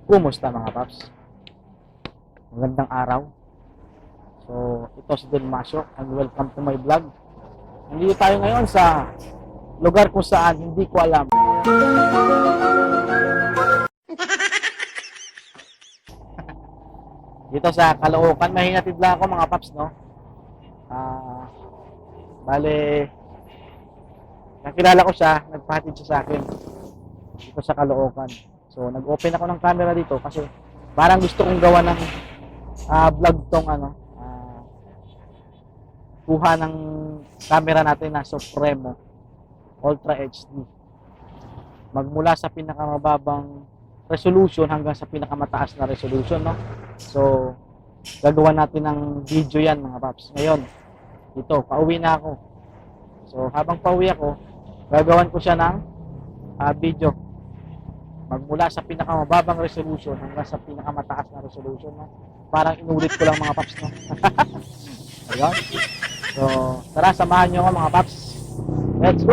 Kumusta mga paps? Magandang araw. So, ito si Del Masio and welcome to my vlog. Nandito tayo ngayon sa lugar kung saan hindi ko alam. Dito sa Caloocan, mahinatid lang ako mga paps, no? Bale, nakilala ko siya, nagpahatid siya sa akin dito sa Caloocan. So, nag-open ako ng camera dito kasi parang gusto kong gawa ng vlog tong kuha ng camera natin na Supremo Ultra HD. Magmula sa pinakamababang resolution hanggang sa pinakamataas na resolution, no? So, gagawa natin ng video yan mga paps. Ngayon, ito, pauwi na ako. So, habang pauwi ako, gagawan ko siya ng video. Magmula sa pinakamababang resolution hanggang sa pinakamataas na resolution, no? Parang inulit ko lang mga paps, no? Ayun. So, tara, samahan nyo ako mga paps. Let's go!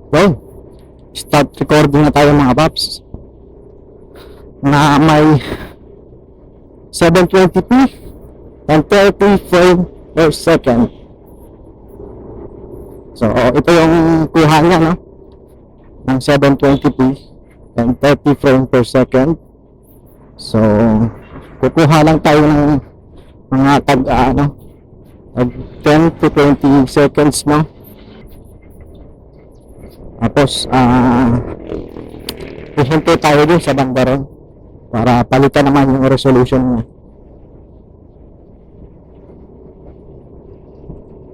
Okay. Start recording na tayo mga paps. Na may 720p and 30 frame per second. So, ito yung kuha niya, no? Ng 720p and 30 frame per second. So, kukuha lang tayo ng mga tag 10 to 20 seconds mo. Tapos, ihintay tayo din sa banda para palitan naman yung resolution niya.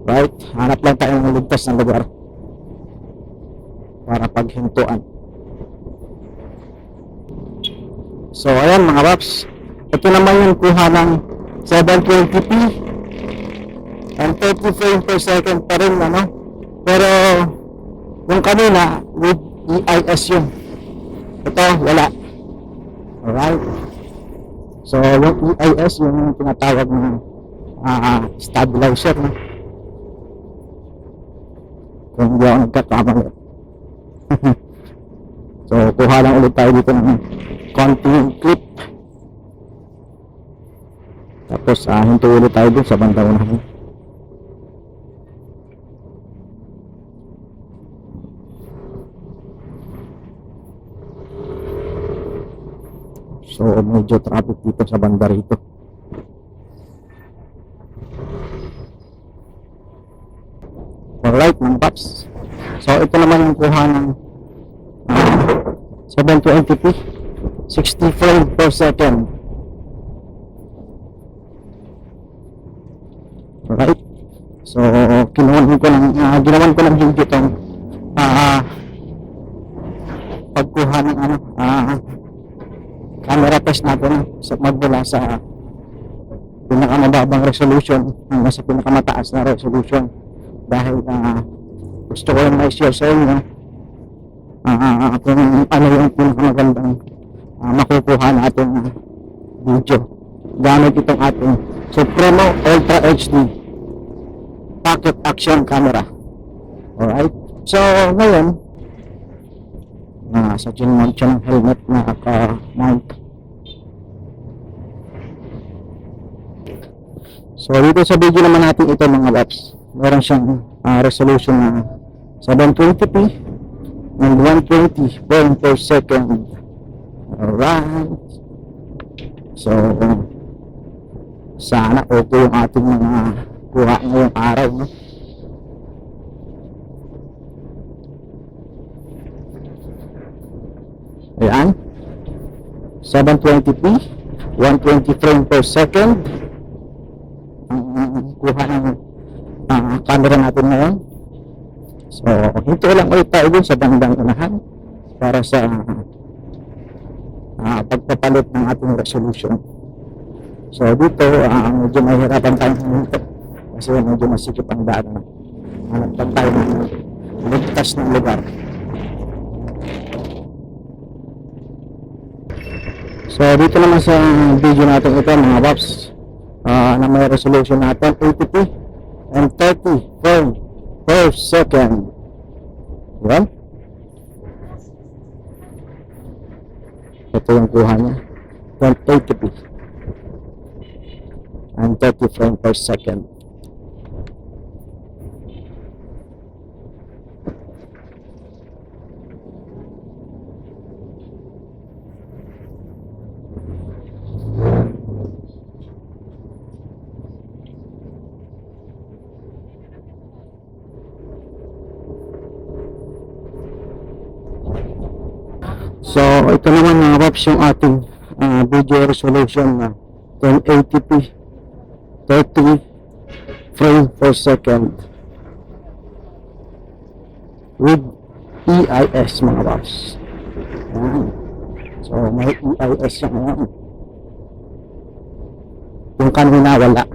Right, hanap lang tayo ng ligtas na lugar para paghintuan. So ayan mga paps, ito naman yung kuha ng 720p and 30 frames per second pa rin, ano? Pero yung kanina with EIS yun, ito wala. Alright, so yung EIS yung tinatawag ng stabilizer, no? Kung hindi ako nagkakamali. So, kuha lang ulit tayo dito ng konting clip. Tapos, hinto ulit tayo dun sa banda unahan. So, medyo traffic dito sa banda rito. Alright mga paps, so ito naman yung kuha ng 720p 60 frames per second. Alright, so ginawan ko ng video itong pagkuha ng camera test natin sa magmula sa pinakamababang resolution hanggang sa pinakamataas na resolution. Dahil gusto ko yung ma-share sa inyo kung ano yung pinakamagandang makukuha natin video gamit itong ating Supremo Ultra HD Pocket Action Camera. Alright, so ngayon sa chin-mount siya ng helmet na naka-mount. So dito sa video naman natin ito mga laps, meron siyang resolution na 720p and 120 frame per second. Alright, so sana okay yung ating mga kuha ngayong araw, no? Ayan, 720p 120 frame per second ang kuha ng camera natin ngayon. So, hinto lang ulit tayo dun sa bandang unahan para sa pagpapalit ng ating resolution. So, dito medyo mahirapan tayong huminto kasi medyo masikip ang daan. Hanap lang tayo ng ligtas ng lugar. So dito naman sa video natin ito mga paps, na may resolution na 1080p and 30 frame per second. Yan. Ito yung kuha niya. 1080p and 30 frame per second. So, ito naman mga paps yung ating video resolution na 1080p 30 frame per second with EIS mga paps. Ayan. So, may EIS siya ngayon. Yung kanina wala.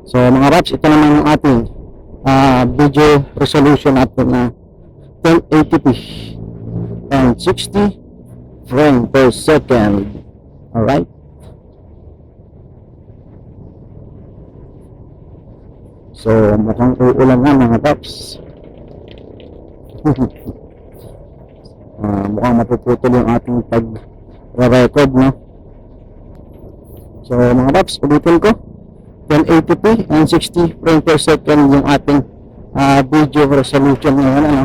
So mga paps, ito naman yung ating video resolution natin na 1080p and 60 frame per second. Alright. So mukhang uulan na mga paps. Mukhang mapuputol yung ating pag-record, no? So mga paps, ulitin ko, 1080p and 60 frame per second yung ating video resolution ngayon, ano?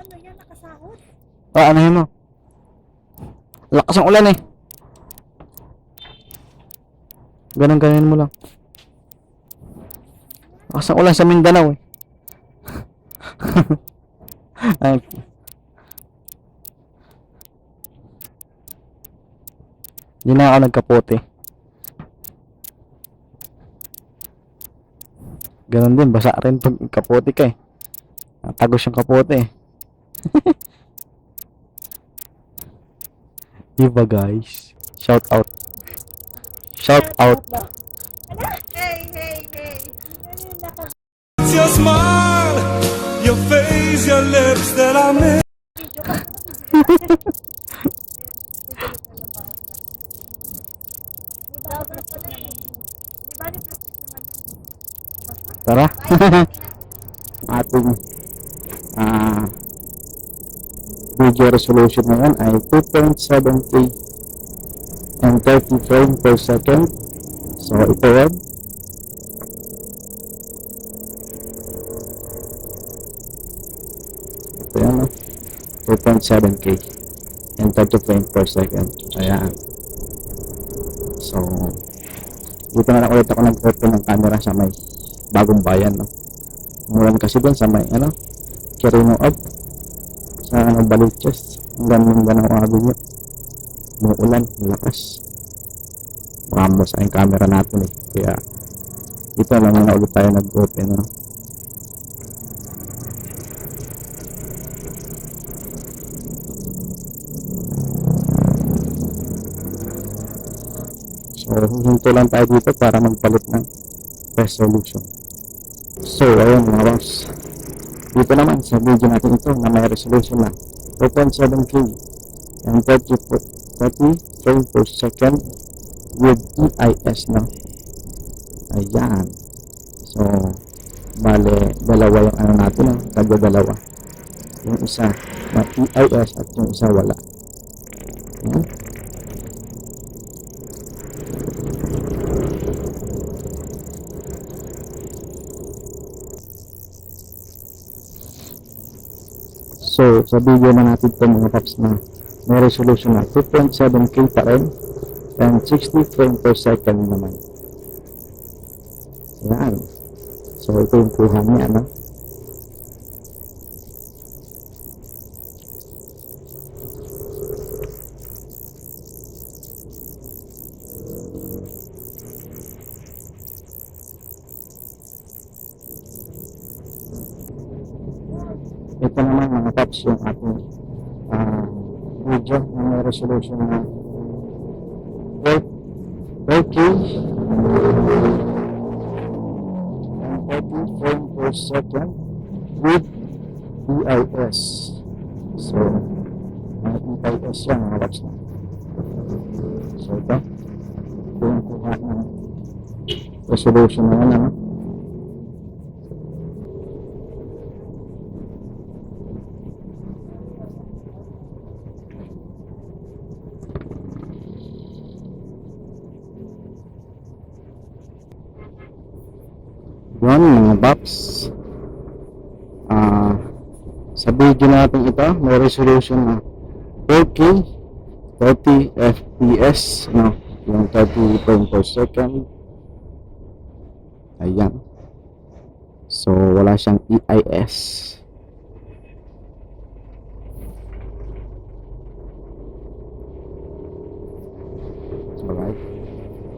Ano yan, nakasahod? Ano yun mo? Lakas ang ulan eh. Ganun mo lang. Lakas ang ulan sa Mindanao eh. Ay. Hindi na ako nagkapote. Ganon din, basa rin pag kapote ka eh. Tagos yung kapote eh. Diba guys? Shout out. Shout out. Hey, hey, hey. It's your smile, your face, your lips that I miss. Tara. Ating video resolution ngayon ay 2.7K and 30 frame per second. So ito yun. Ito yan, no? 2.7K and 30 frame per second. Ayan. So dito na lang ulit ako nag-open ng camera sa may Bagong Bayan, no? Umulan kasi dun sa may Quirino Up sa Baliches hanggang Mindanao Avenue. Umuulan, lakas. Makambas sa yung camera natin eh. Kaya dito lang muna ulit tayo nag-open, no? So hinto lang tayo dito para magpalit ng resolution. So ayun mga boss, dito naman sa video natin ito na may resolution na 2.7K and 30 frame per second with EIS, no? Ayan. So bale dalawa yung ano natin, no? Dalawa, yung isa na EIS at yung isa wala. Ayan. So, sa video na natin ito mga paps na may resolution na 2.7K pa rin and 60 frame per second naman. Ayan. So, ito yung kuha niya, no? Ito naman mga paps yung ating video na may resolution na 4K and 30 frame per second with EIS. So, EIS yan mga watch na. So, ito yung kuha ng resolution na yan, ano? Yan mga box. Sa video natin ito may resolution na 4K 30 FPS, no? Yung 30 frame per second. Ayan. So wala siyang EIS. Alright.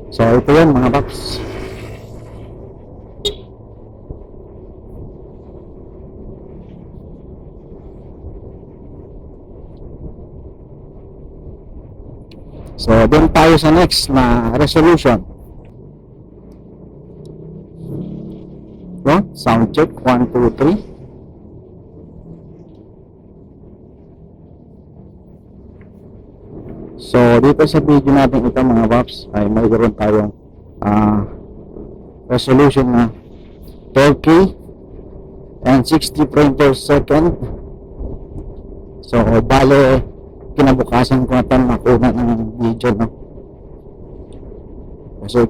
So ito yan mga box. So, doon tayo sa next na resolution. No? Sound check. 1, 2, 3. So, dito sa video natin ito mga paps, ay mayroon tayong resolution na 12K and 60 frame per second. So, bale, kinabukasan ko na ito nakuna ng video, no? Kasi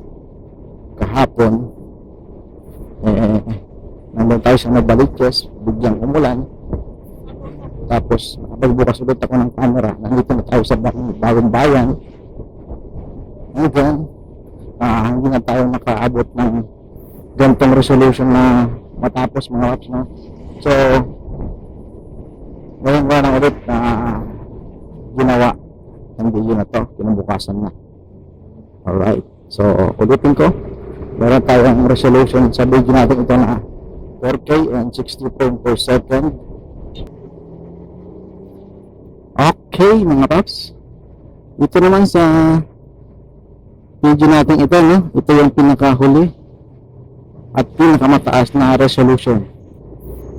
kahapon nandun tayo sa Nabaliches, biglang umulan, tapos nakapagbukas ulit ako ng camera, nandito na tayo sa Bagong Bayan, and then hindi na tayo nakaabot ng ganitong resolution na matapos mga watch, no? So ngayon ko na ulit na ginawa ang video na to, kinabukasan na. Alright, so ulitin ko, meron tayong resolution sa video natin ito na 4K and 60 frame per second. Okay mga paps, ito naman sa video natin ito, no? Ito yung pinakahuli at pinakamataas na resolution.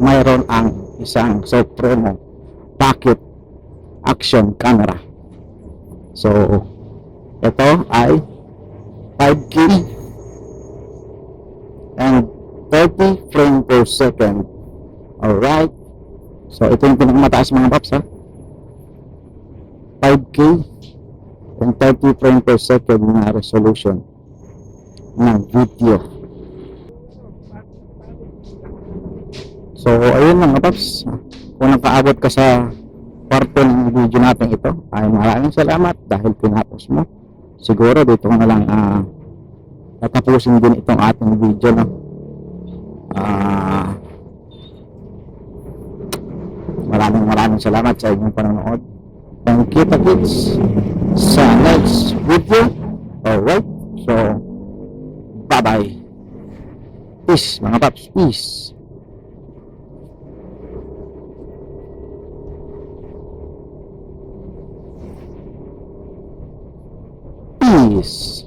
Mayroon ang isang Supremo Pocket Action Camera. So ito ay 5K and 30 frame per second. Alright, so ito yung pinakamataas mga paps, ha? 5K and 30 frame per second na resolution ng video. So ayun mga paps, kung nakaabot ka sa parte ng video natin ito, ay maraming salamat dahil pinapos mo. Siguro dito ko na lang tatapusin din itong ating video, no? Maraming salamat sa inyong panonood. And kita kits sa next video. Alright, so bye bye. Peace mga paps, peace. Peace.